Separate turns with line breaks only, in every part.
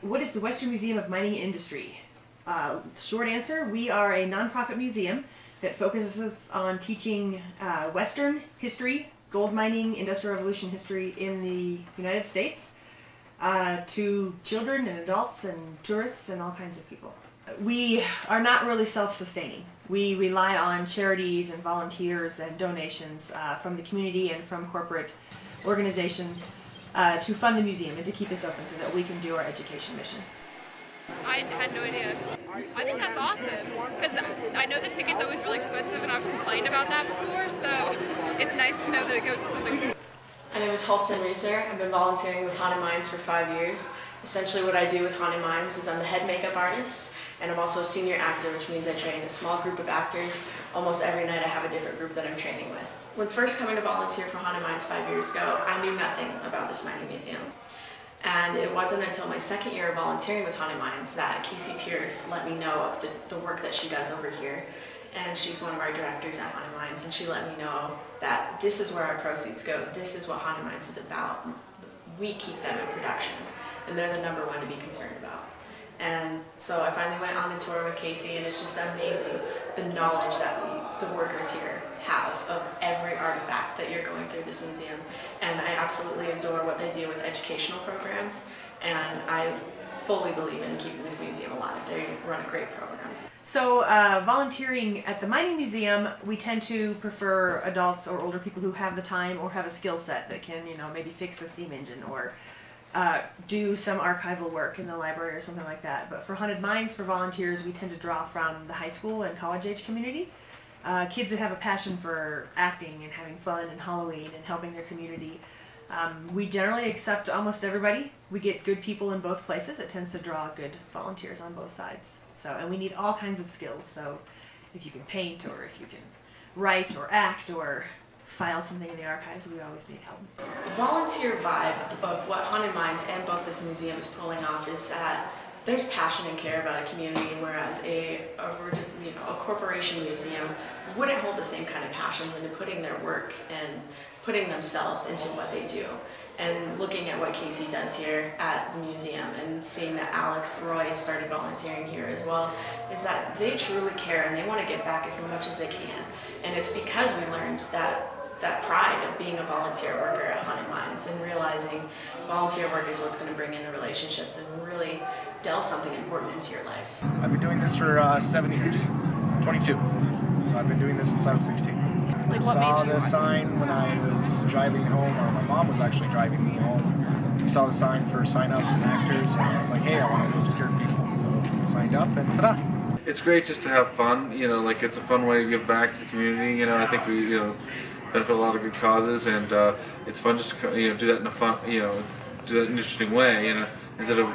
What is the Western Museum of Mining and Industry? Short answer, we are a nonprofit museum that focuses on teaching Western history, gold mining, Industrial Revolution history in the United States to children and adults and tourists and all kinds of people. We are not really self-sustaining. We rely on charities and volunteers and donations from the community and from corporate organizations to fund the museum and to keep us open so that we can do our education mission.
I had no idea. I think that's awesome because I know the ticket's always really expensive and I've complained about that before, so it's nice to know that it goes to something cool.
My name is Halston Reeser. I've been volunteering with Haunted Minds for 5 years. Essentially what I do with Haunted Minds is I'm the head makeup artist and I'm also a senior actor, which means I train a small group of actors. Almost every night I have a different group that I'm training with. When first coming to volunteer for Haunted Minds 5 years ago, I knew nothing about this mining museum. And it wasn't until my second year of volunteering with Haunted Minds that Casey Pierce let me know of the work that she does over here. And she's one of our directors at Haunted Minds, and she let me know that this is where our proceeds go. This is what Haunted Minds is about. We keep them in production, and they're the number one to be concerned about. And so I finally went on a tour with Casey, and it's just amazing the knowledge that the workers here have of every artifact that you're going through this museum. And I absolutely adore what they do with educational programs, and I fully believe in keeping this museum alive. They run a great program.
So volunteering at the mining museum, we tend to prefer adults or older people who have the time or have a skill set that can, maybe fix the steam engine or do some archival work in the library or something like that. But for Haunted Minds, for volunteers, we tend to draw from the high school and college age community. Kids that have a passion for acting and having fun and Halloween and helping their community. We generally accept almost everybody. We get good people in both places. It tends to draw good volunteers on both sides. And we need all kinds of skills. So if you can paint or if you can write or act or file something in the archives, we always need help.
The volunteer vibe of what Haunted Minds and both this museum is pulling off is that there's passion and care about a community, whereas a corporation museum wouldn't hold the same kind of passions into putting their work and putting themselves into what they do. And looking at what Casey does here at the museum and seeing that Alex Roy started volunteering here as well, is that they truly care and they want to give back as much as they can. And it's because we learned that pride of being a volunteer worker at Haunted Minds and realizing volunteer work is what's going to bring in the relationships and really delve something important into your life.
I've been doing this for 7 years, 22. So I've been doing this since I was 16.
Like what
Saw
made you
the
want to?
sign when I was driving home, or my mom was actually driving me home. We saw the sign for sign-ups and actors, and I was like, hey, I want to go scare people. So I signed up, and ta-da!
It's great just to have fun, it's a fun way to give back to the community. I think we, benefit a lot of good causes, and it's fun just to, do that in a fun, do that in an interesting way, instead of,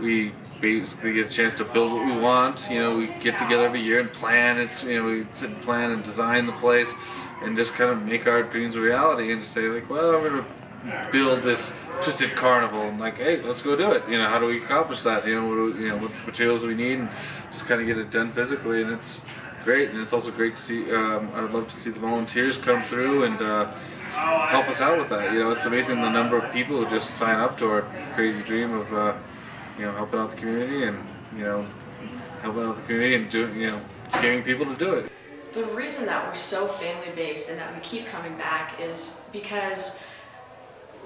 we basically get a chance to build what we want. We get together every year and plan. We sit and plan and design the place, and just kind of make our dreams a reality, and just say like, well, we're gonna build this twisted carnival, and like, hey, let's go do it. How do we accomplish that? What materials do we need, and just kind of get it done physically, and it's great. And it's also great to see. I'd love to see the volunteers come through and help us out with that. It's amazing the number of people who just sign up to our crazy dream of helping out the community and helping out the community and doing scaring people to do it.
The reason that we're so family-based and that we keep coming back is because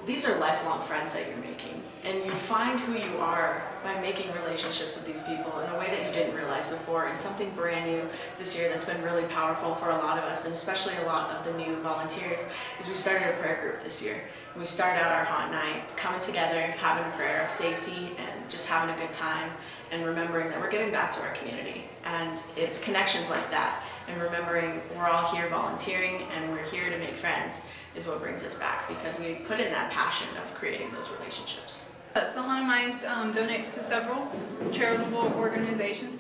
these are lifelong friends that you're making, and you find who you are by making relationships with these people in a way that you didn't realize before. And something brand new this year that's been really powerful for a lot of us, and especially a lot of the new volunteers, is we started a prayer group this year. And we started out our haunt night coming together, having a prayer of safety and just having a good time, and remembering that we're giving back to our community. And it's connections like that, and remembering we're all here volunteering and we're here to make friends is what brings us back, because we put in that passion of creating those relationships.
So Haunted Minds donates to several charitable organizations.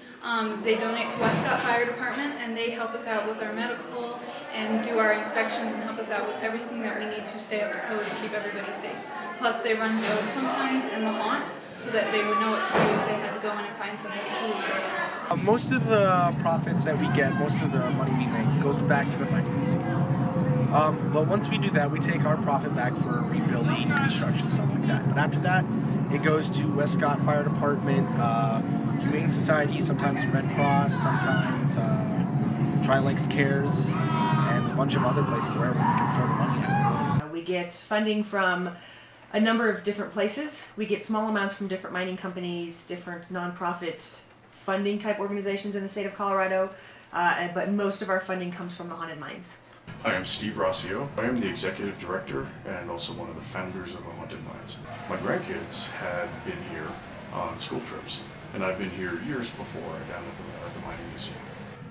They donate to Westcott Fire Department, and they help us out with our medical and do our inspections and help us out with everything that we need to stay up to code and keep everybody safe. Plus they run drills sometimes in the haunt so that they would know what to do if they had to go in and find somebody who was there.
Most of the profits that we get, most of the money we make, goes back to the mining museum. But once we do that, we take our profit back for rebuilding, construction, stuff like that. But after that, it goes to Westcott Fire Department, Humane Society, sometimes Red Cross, sometimes Trilex Cares, and a bunch of other places wherever we can throw the money at. Really.
We get funding from a number of different places. We get small amounts from different mining companies, different nonprofit funding type organizations in the state of Colorado, but most of our funding comes from the Haunted Mines.
Hi, I'm Steve Rossio. I am the executive director and also one of the founders of the Haunted Mines. My grandkids had been here on school trips, and I've been here years before down at the mining museum.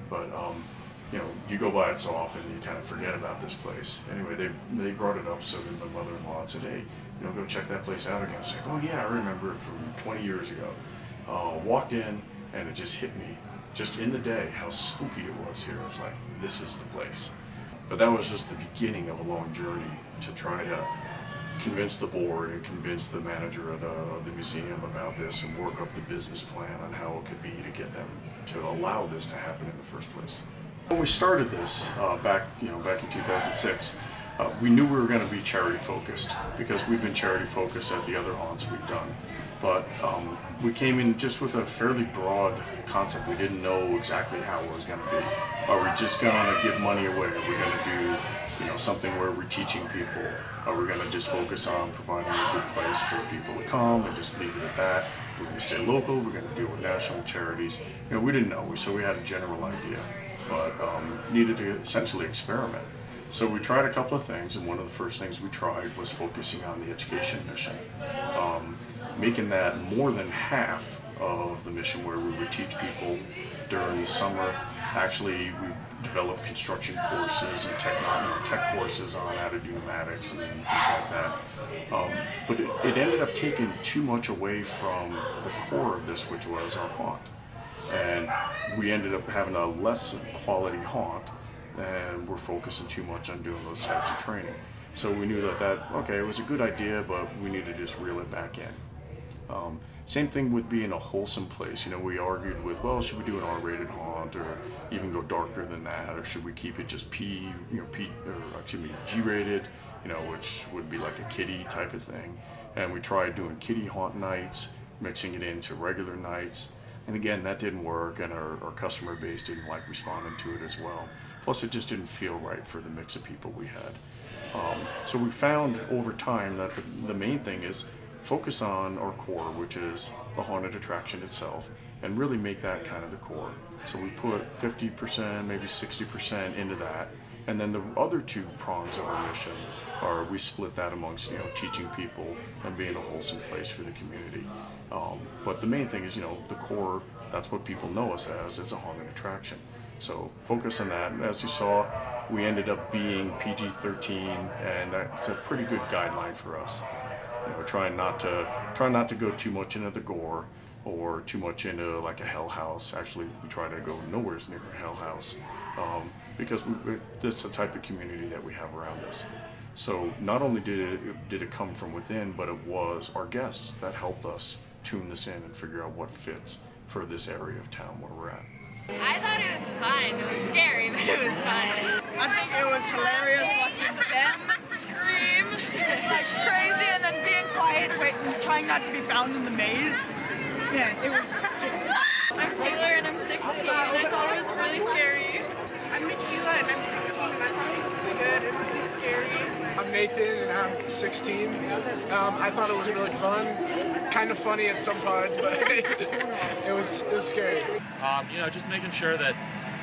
But you know, you go by it so often, you kind of forget about this place. Anyway, they brought it up, so did my mother-in-law, and said, hey, you know, go check that place out again. I was like, oh yeah, I remember it from 20 years ago. Walked in, and it just hit me, just in the day, how spooky it was here. I was like, this is the place. But that was just the beginning of a long journey to try to convince the board and convince the manager of the museum about this and work up the business plan on how it could be to get them to allow this to happen in the first place. When we started this back in 2006, we knew we were going to be charity focused because we've been charity focused at the other haunts we've done. But we came in just with a fairly broad concept. We didn't know exactly how it was going to be. Are we just going to give money away? Are we going to do, you know, something where we're teaching people? Are we going to just focus on providing a good place for people to come and just leave it at that? We're going to stay local. We're going to deal with national charities. You know, we didn't know, so we had a general idea, but needed to essentially experiment. So we tried a couple of things, and one of the first things we tried was focusing on the education mission. Making that more than half of the mission, where we would teach people during the summer. Actually, we developed construction courses and tech courses on how to do pneumatics and things like that. But it ended up taking too much away from the core of this, which was our haunt. And we ended up having a less quality haunt, and we're focusing too much on doing those types of training. So we knew that okay, it was a good idea, but we needed to just reel it back in. Same thing with being a wholesome place. You know, we argued with, well, should we do an R-rated haunt, or even go darker than that, or should we keep it just G-rated, you know, which would be like a kiddie type of thing. And we tried doing kiddie haunt nights, mixing it into regular nights, and again, that didn't work, and our customer base didn't like responding to it as well. Plus, it just didn't feel right for the mix of people we had. So we found over time that the main thing is focus on our core, which is the haunted attraction itself, and really make that kind of the core. So we put 50%, maybe 60% into that, and then the other two prongs of our mission are we split that amongst, you know, teaching people and being a wholesome place for the community. But the main thing is, you know, the core, that's what people know us as a haunted attraction. So focus on that, and as you saw, we ended up being PG-13, and that's a pretty good guideline for us. You know, try not to go too much into the gore or too much into like a hell house. Actually, we try to go nowhere near a hell house because this is the type of community that we have around us. So not only did it come from within, but it was our guests that helped us tune this in and figure out what fits for this area of town where we're at.
I thought it was fun. It was scary, but it was fun.
I think it was hilarious watching them scream like crazy and then being quiet, trying not to be found in the maze. Yeah, it was just...
I'm Taylor and I'm 16 and I thought it was really scary.
I'm Michaela and I'm 16 and I thought it was really good and really scary.
I'm Nathan and I'm 16. I thought it was really fun, kind of funny at some parts, but it was scary.
You know, just making sure that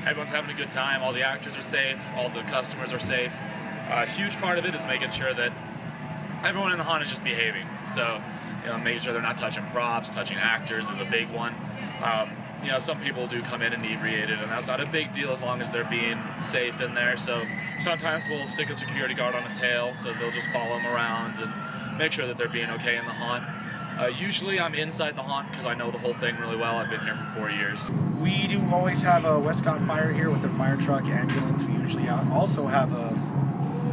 everyone's having a good time, all the actors are safe, all the customers are safe. A huge part of it is making sure that everyone in the haunt is just behaving. So, you know, making sure they're not touching props, touching actors is a big one. You know, some people do come in inebriated, and that's not a big deal as long as they're being safe in there. So sometimes we'll stick a security guard on the tail, so they'll just follow them around and make sure that they're being okay in the haunt. Usually I'm inside the haunt because I know the whole thing really well. I've been here for 4 years.
We do always have a Westcott Fire here with their fire truck, ambulance. We usually also have a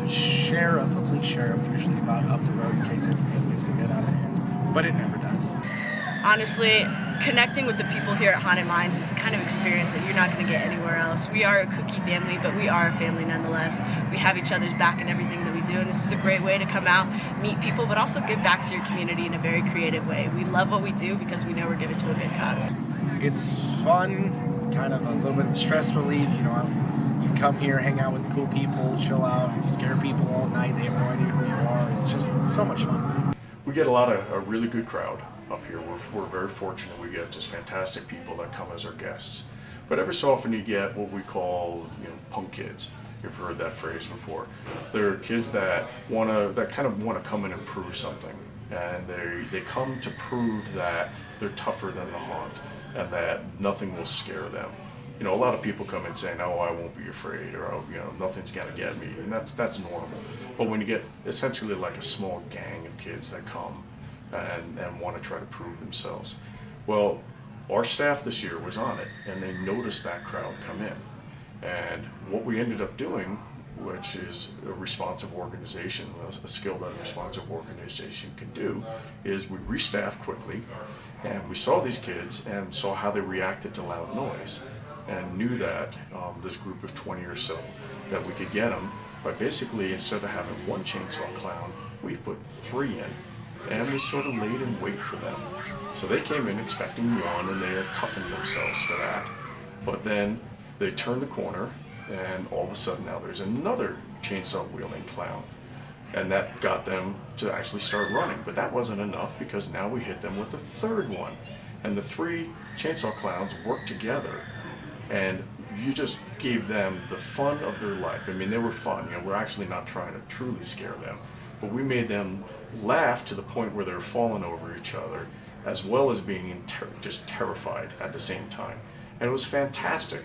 police sheriff, usually about up the road in case anything needs to get out of hand. But it never does.
Honestly, connecting with the people here at Haunted Minds is the kind of experience that you're not going to get anywhere else. We are a kooky family, but we are a family nonetheless. We have each other's back in everything that we do, and this is a great way to come out, meet people, but also give back to your community in a very creative way. We love what we do because we know we're giving to a good cause.
It's fun, kind of a little bit of stress relief. You know, you can come here, hang out with cool people, chill out, scare people all night. They have no idea who you are. It's just so much fun.
We get a really good crowd up here. We're very fortunate. We get just fantastic people that come as our guests. But every so often you get what we call, punk kids. You've heard that phrase before. They're kids that kind of want to come in and prove something, and they come to prove that they're tougher than the haunt, and that nothing will scare them. A lot of people come in saying, "Oh, I won't be afraid," or "Oh, nothing's gonna get me," and that's normal. But when you get essentially like a small gang of kids that come and want to try to prove themselves, well, our staff this year was on it, and they noticed that crowd come in. And what we ended up doing, which is a responsive organization, a skill that a responsive organization can do, is we restaffed quickly, and we saw these kids and saw how they reacted to loud noise, and knew that this group of 20 or so, that we could get them by basically, instead of having one chainsaw clown, we put 3 in, and we sort of laid in wait for them. So they came in expecting one, and they're cuffing themselves for that. But then they turned the corner, and all of a sudden now there's another chainsaw wielding clown. And that got them to actually start running. But that wasn't enough, because now we hit them with a 3rd one. And the 3 chainsaw clowns worked together, and you just gave them the fun of their life. I mean, they were fun. We're actually not trying to truly scare them, but we made them laugh to the point where they were falling over each other, as well as being just terrified at the same time. And it was fantastic.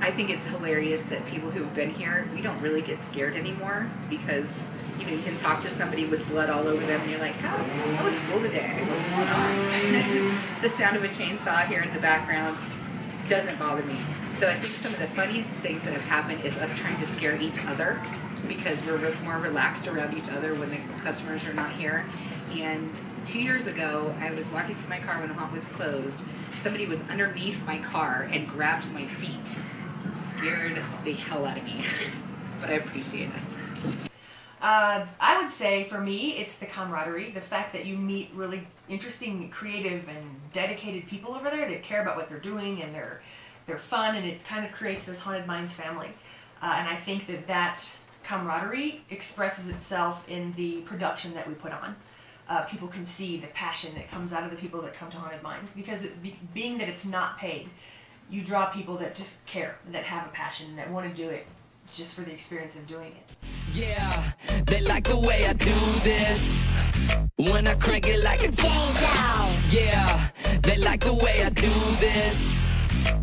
I think it's hilarious that people who've been here, we don't really get scared anymore, because you can talk to somebody with blood all over them and you're like, how was school today? What's going on? The sound of a chainsaw here in the background doesn't bother me. So I think some of the funniest things that have happened is us trying to scare each other, because we're more relaxed around each other when the customers are not here. And 2 years ago, I was walking to my car when the haunt was closed. Somebody was underneath my car and grabbed my feet. Scared the hell out of me, but I appreciate it.
I would say for me, it's the camaraderie, the fact that you meet really interesting, creative, and dedicated people over there that care about what they're doing, and they're fun, and it kind of creates this Haunted Minds family. And I think that camaraderie expresses itself in the production that we put on. People can see the passion that comes out of the people that come to Haunted Minds, because being that it's not paid, you draw people that just care, that have a passion, that want to do it just for the experience of doing it.
Yeah, they like the way I do this, when I crank it like a chainsaw. Yeah, they like the way I do this,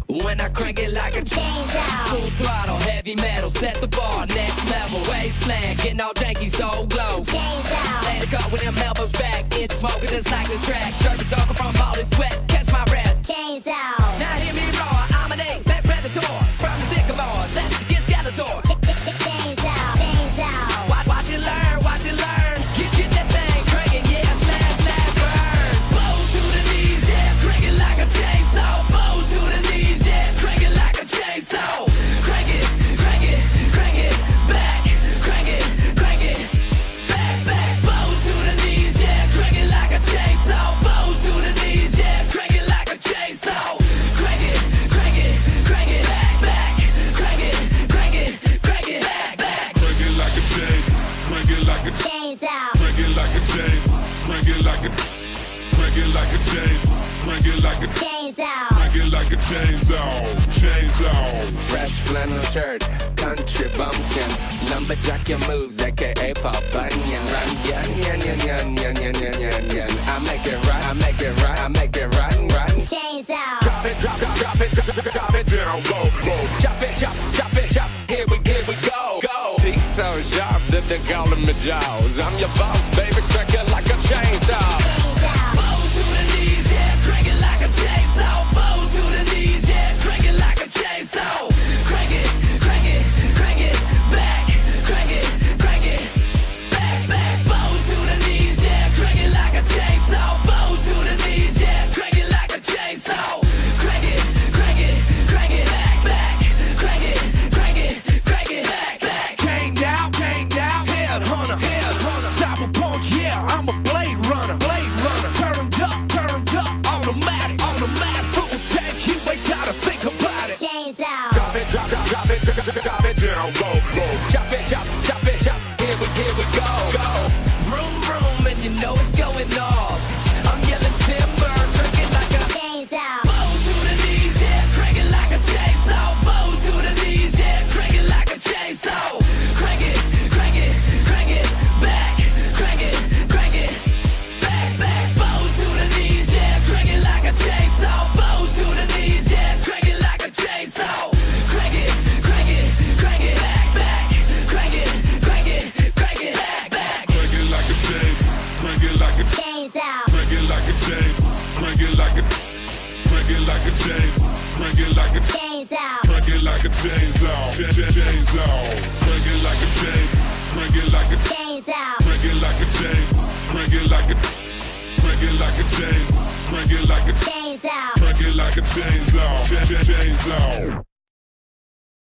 when I crank it like a chainsaw. Full throttle, heavy metal, set the bar, next level. Wasteland, getting all janky, so glow. Chainsaw. Lay the car with them elbows back, it's smoking just like this track. Surface circle from all this sweat, catch my breath. Chainsaw. Now hear me roar, I'm an apex predator. From the sycamore, let's get Skeletor. Chainsaw, chainsaw. Watch it learn, watch it learn. Get that thing cranking, yeah, slash, burn. Bow to the knees, yeah, crank it like a chainsaw. Bow to the knees, yeah, crank it like a chainsaw. Crank it, back, crank it, back. Bow to the knees, yeah, crank it like a chainsaw. Bow to the knees, yeah, crank it like a chainsaw. Crank it, back, crank it, back.
Crank it like a chain, crank it like a chainsaw. Crank it like a chain, crank it like a chain, crank it like a chainsaw. Crank it like a chainsaw.
Fresh flannel shirt, country bumpkin, lumberjack your moves, aka Pop Bunyan. Run, yan. I make it run. Chainsaw. Drop it down low. Chop. Here we go. Teeth so sharp that they call them my jaws. I'm your boss, baby, crank it like a chainsaw. Bow to the knees, yeah, crank it like a chainsaw. Bow to the knees, yeah, crank it like a chainsaw. Crank it, back, crank it, back. Bow to the knees, yeah, crank it like a chainsaw. Bow to the knees, yeah, crank it
crank it like a chain, crank it like a chainsaw, crank it like a chainsaw, chainsaw, crank it like a chain, crank it like a chainsaw, crank it like a chain, crank it like a chain, crank it like a chainsaw, crank it like a chainsaw, chainsaw.